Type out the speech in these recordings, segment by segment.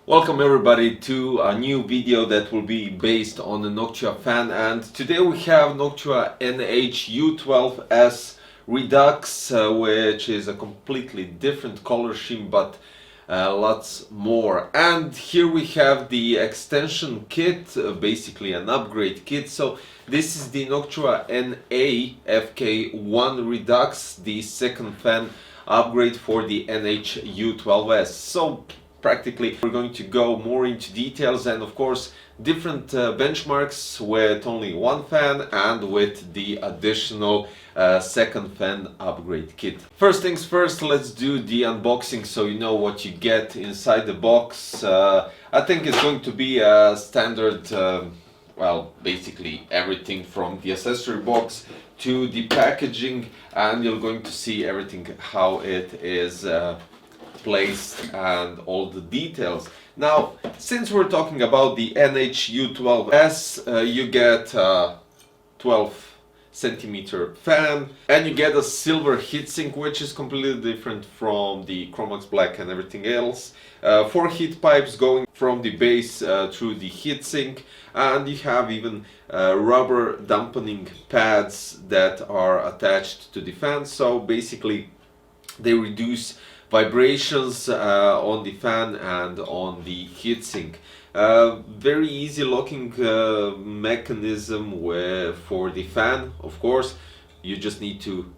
Welcome everybody to a new video that will be based on the Noctua fan, and today we have Noctua NH-U12S REDUX, which is a completely different color scheme but lots more. And here we have the extension kit, basically an upgrade kit. So this is the Noctua NA-FK1 REDUX, the second fan upgrade for the NH-U12S. So practically we're going to go more into details and of course different benchmarks with only one fan and with the additional second fan upgrade kit. First things first, let's do the unboxing so you know what you get inside the box. I think it's going to be a standard, well, basically everything from the accessory box to the packaging, and you're going to see everything how it is placed and all the details. Now, since we're talking about the NH-U12S, you get a 12 centimeter fan and you get a silver heatsink, which is completely different from the Chromax black and everything else. 4 heat pipes going from the base through the heatsink, and you have even rubber dampening pads that are attached to the fan, so basically they reduce vibrations on the fan and on the heatsink. Very easy locking mechanism for the fan. Of course, you just need to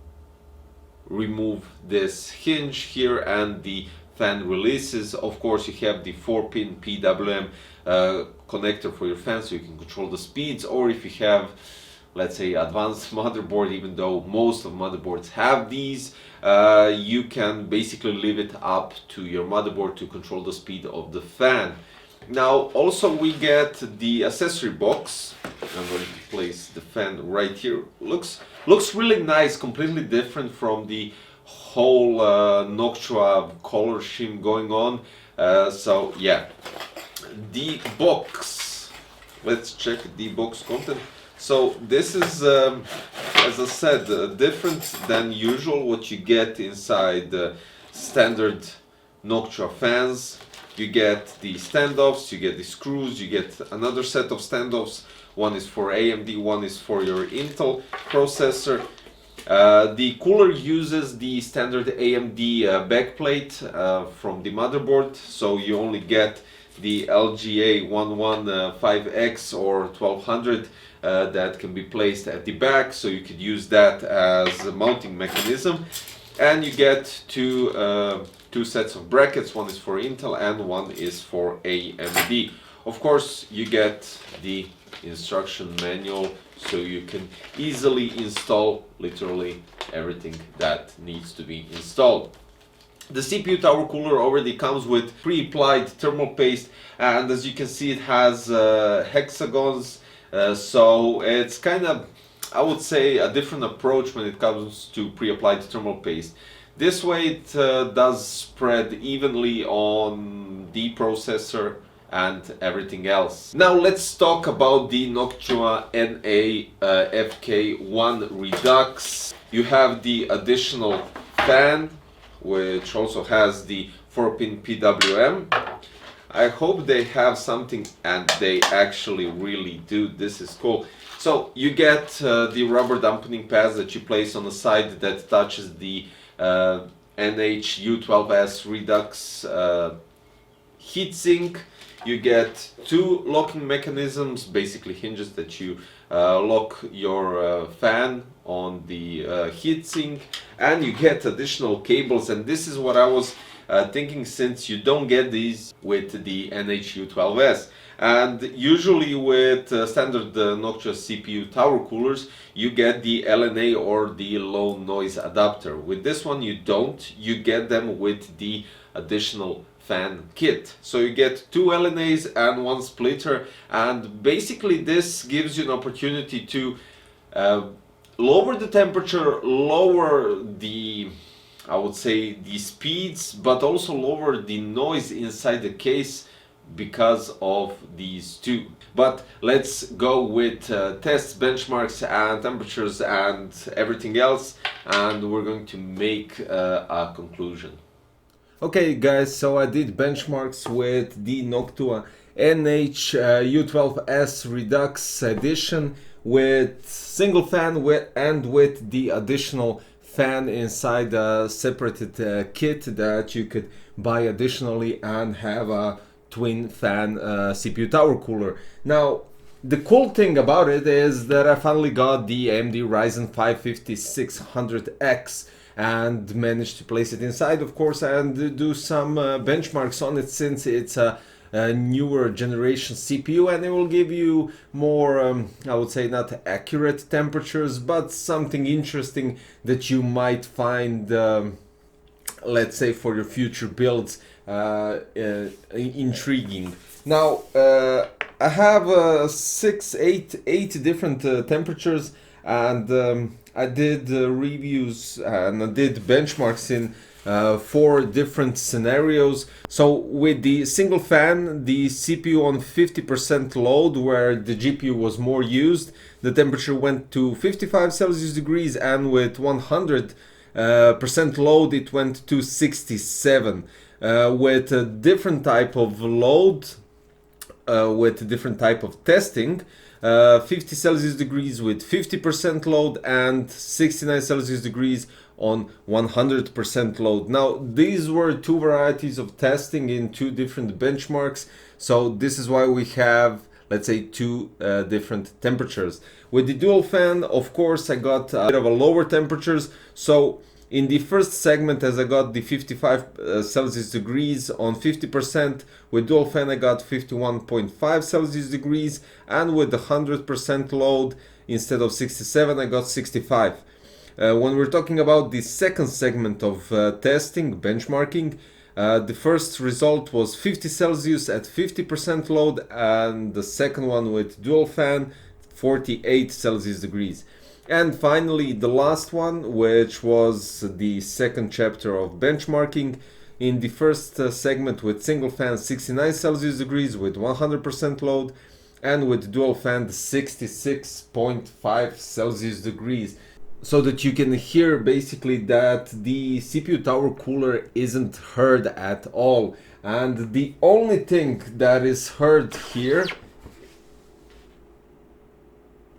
remove this hinge here and the fan releases. Of course, you have the 4-pin PWM connector for your fan so you can control the speeds, or if you have, let's say, advanced motherboard, even though most of motherboards have these, you can basically leave it up to your motherboard to control the speed of the fan. Now also we get the accessory box. I'm going to place the fan right here. Looks really nice, completely different from the whole Noctua color scheme going on. So yeah, the box, let's check the box content. So this is, as I said, different than usual what you get inside standard Noctua fans. You get the standoffs, you get the screws, you get another set of standoffs. One is for AMD, one is for your Intel processor. The cooler uses the standard AMD backplate from the motherboard, so you only get the LGA 115X or 1200 that can be placed at the back, so you could use that as a mounting mechanism. And you get two sets of brackets, one is for Intel and one is for AMD. Of course, you get the instruction manual so you can easily install literally everything that needs to be installed. The CPU tower cooler already comes with pre-applied thermal paste, and as you can see it has hexagons, so it's kind of, I would say, a different approach when it comes to pre-applied thermal paste. This way it does spread evenly on the processor and everything else. Now let's talk about the Noctua NA-FK1 REDUX. You have the additional fan, which also has the 4-pin PWM. I hope they have something, and they actually really do. This is cool. So you get the rubber dampening pads that you place on the side that touches the NH-U12S REDUX heatsink. You get 2 locking mechanisms, basically hinges that you lock your fan on the heatsink, and you get additional cables. And this is what I was thinking, since you don't get these with the NH-U12S. And usually with standard Noctua CPU tower coolers, you get the LNA or the low noise adapter. With this one you don't, you get them with the additional fan kit. So you get 2 LNAs and 1 splitter, and basically this gives you an opportunity to lower the temperature, lower the, I would say, the speeds, but also lower the noise inside the case because of these 2. But let's go with tests, benchmarks and temperatures and everything else, and we're going to make a conclusion. Okay guys, so I did benchmarks with the Noctua NH-U12S REDUX edition with single fan and with the additional fan inside a separated kit that you could buy additionally and have a twin fan CPU tower cooler. Now the cool thing about it is that I finally got the AMD Ryzen 5 5600X and managed to place it inside, of course, and do some benchmarks on it, since it's a newer generation CPU, and it will give you more, I would say, not accurate temperatures, but something interesting that you might find, let's say, for your future builds, intriguing. Now, I have eight different temperatures, and I did reviews and I did benchmarks in 4 different scenarios. So with the single fan, the CPU on 50% load, where the GPU was more used, the temperature went to 55 Celsius degrees, and with 100% load it went to 67. With a different type of load, with a different type of testing, 50 Celsius degrees with 50% load and 69 Celsius degrees on 100% load. Now these were 2 varieties of testing in 2 different benchmarks, so this is why we have, let's say, 2 different temperatures. With the dual fan, of course, I got a bit of a lower temperatures. So in the first segment, as I got the 55 Celsius degrees on 50%, with dual fan I got 51.5 Celsius degrees, and with the 100% load, instead of 67, I got 65. When we're talking about the second segment of testing, benchmarking, the first result was 50 Celsius at 50% load, and the second one with dual fan, 48 Celsius degrees. And finally, the last one, which was the second chapter of benchmarking, in the first segment with single fan, 69 Celsius degrees with 100% load, and with dual fan, 66.5 Celsius degrees. So that you can hear basically that the CPU tower cooler isn't heard at all. And the only thing that is heard here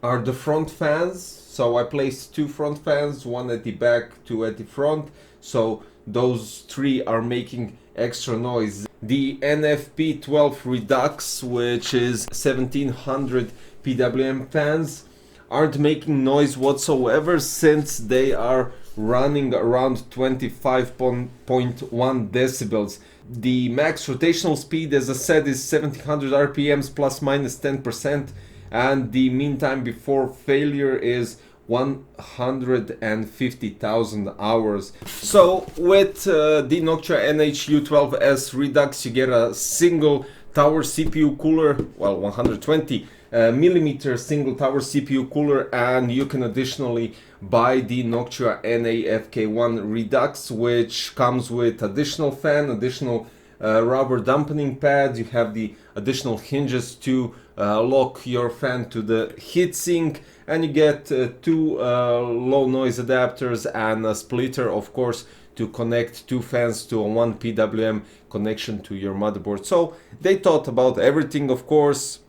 are the front fans. So I placed 2 front fans, 1 at the back, 2 at the front. So those 3 are making extra noise. The NF-P12 REDUX, which is 1700 PWM fans, aren't making noise whatsoever, since they are running around 25.1 decibels. The max rotational speed, as I said, is 1700 RPMs plus minus 10%, and the mean time before failure is 150,000 hours. So with the Noctua NH-U12S REDUX, you get a single tower CPU cooler, well, 120 millimeter single tower CPU cooler, and you can additionally buy the Noctua NA-FK1 REDUX, which comes with additional fan, additional rubber dampening pads. You have the additional hinges to lock your fan to the heatsink, and you get 2 low noise adapters and a splitter, of course, to connect 2 fans to a 1 PWM connection to your motherboard. So they thought about everything, of course,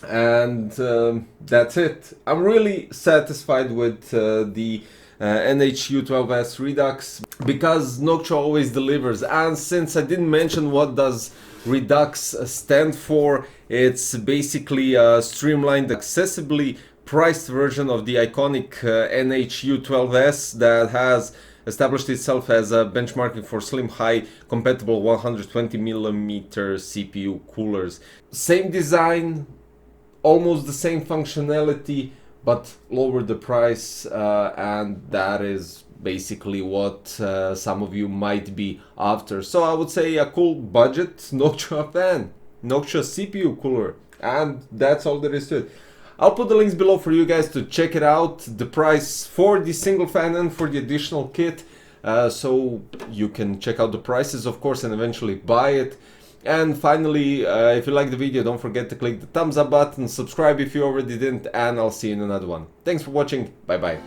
and that's it. I'm really satisfied with the NH-U12S REDUX, because Noctua always delivers. And since I didn't mention what does REDUX stand for, it's basically a streamlined, accessibly priced version of the iconic NH-U12S that has established itself as a benchmarking for slim high compatible 120mm CPU coolers. Same design, almost the same functionality, but lower the price, and that is basically what some of you might be after. So I would say a cool budget Noctua fan, Noctua CPU cooler, and that's all there is to it. I'll put the links below for you guys to check it out, the price for the single fan and for the additional kit, so you can check out the prices, of course, and eventually buy it. And finally, if you like the video, don't forget to click the thumbs up button, subscribe if you already didn't, and I'll see you in another one. Thanks for watching, bye bye.